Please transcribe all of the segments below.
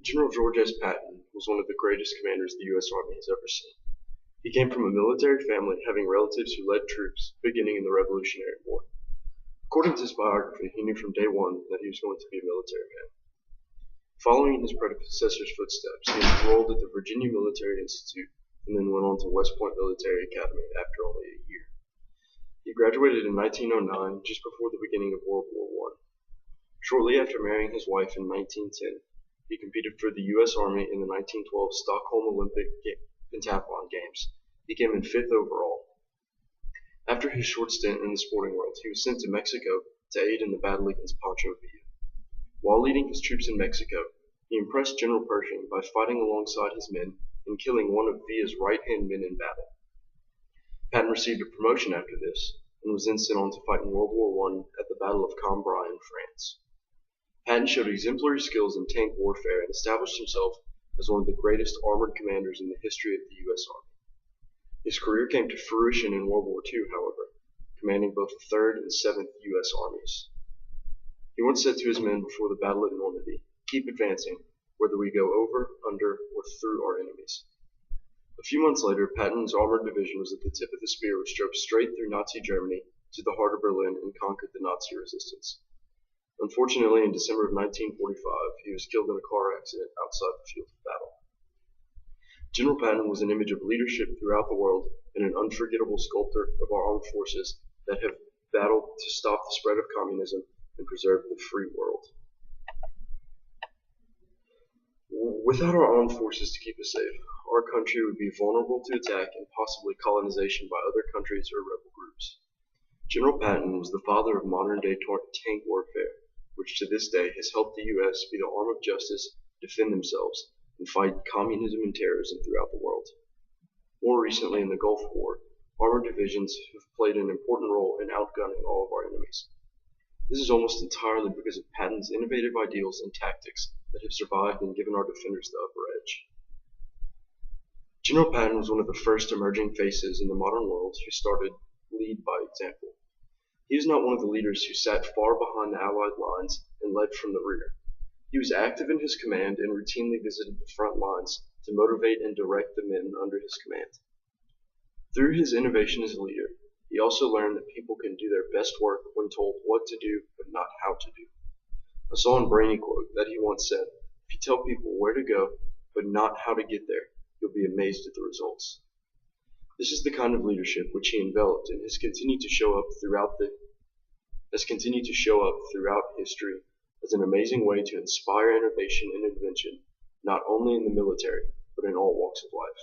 General George S. Patton was one of the greatest commanders the U.S. Army has ever seen. He came from a military family, having relatives who led troops beginning in the Revolutionary War. According to his biography, he knew from day one that he was going to be a military man. Following in his predecessor's footsteps, he enrolled at the Virginia Military Institute and then went on to West Point Military Academy after only a year. He graduated in 1909, just before the beginning of World War I. Shortly after marrying his wife in 1910, he competed for the U.S. Army in the 1912 Stockholm Olympic Pentathlon Games. He came in 5th overall. After his short stint in the sporting world, he was sent to Mexico to aid in the battle against Pancho Villa. While leading his troops in Mexico, he impressed General Pershing by fighting alongside his men and killing one of Villa's right-hand men in battle. Patton received a promotion after this and was then sent on to fight in World War I at the Battle of Cambrai in France. Patton showed exemplary skills in tank warfare and established himself as one of the greatest armored commanders in the history of the U.S. Army. His career came to fruition in World War II, however, commanding both the 3rd and 7th U.S. Armies. He once said to his men before the Battle at Normandy, "Keep advancing, whether we go over, under, or through our enemies." A few months later, Patton's armored division was at the tip of the spear which drove straight through Nazi Germany to the heart of Berlin and conquered the Nazi resistance. Unfortunately, in December of 1945, he was killed in a car accident outside the field of battle. General Patton was an image of leadership throughout the world and an unforgettable sculptor of our armed forces that have battled to stop the spread of communism and preserve the free world. Without our armed forces to keep us safe, our country would be vulnerable to attack and possibly colonization by other countries or rebel groups. General Patton was the father of modern-day tank warfare, which to this day has helped the U.S. be the arm of justice, defend themselves, and fight communism and terrorism throughout the world. More recently, in the Gulf War, armored divisions have played an important role in outgunning all of our enemies. This is almost entirely because of Patton's innovative ideals and tactics that have survived and given our defenders the upper edge. General Patton was one of the first emerging faces in the modern world who started lead by example. He was not one of the leaders who sat far behind the Allied lines and led from the rear. He was active in his command and routinely visited the front lines to motivate and direct the men under his command. Through his innovation as a leader, he also learned that people can do their best work when told what to do but not how to do. I saw in Brainy quote that he once said, "If you tell people where to go but not how to get there, you'll be amazed at the results." This is the kind of leadership which he enveloped and has continued to show up throughout history as an amazing way to inspire innovation and invention, not only in the military, but in all walks of life.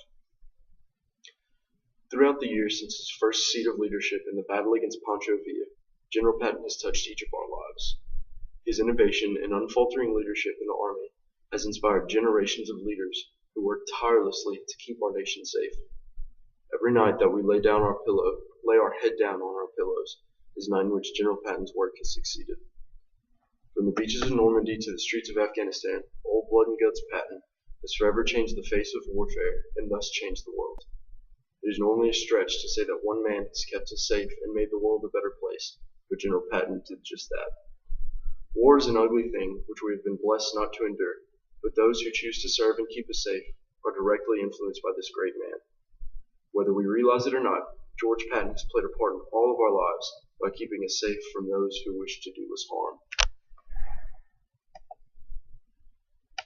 Throughout the years since his first seat of leadership in the battle against Pancho Villa, General Patton has touched each of our lives. His innovation and unfaltering leadership in the Army has inspired generations of leaders who work tirelessly to keep our nation safe. Every night that we lay our head down on our pillows, is a night in which General Patton's work has succeeded. From the beaches of Normandy to the streets of Afghanistan, old blood and guts Patton has forever changed the face of warfare and thus changed the world. It is normally a stretch to say that one man has kept us safe and made the world a better place, but General Patton did just that. War is an ugly thing which we have been blessed not to endure, but those who choose to serve and keep us safe are directly influenced by this great man. Whether we realize it or not, George Patton has played a part in all of our lives by keeping us safe from those who wish to do us harm.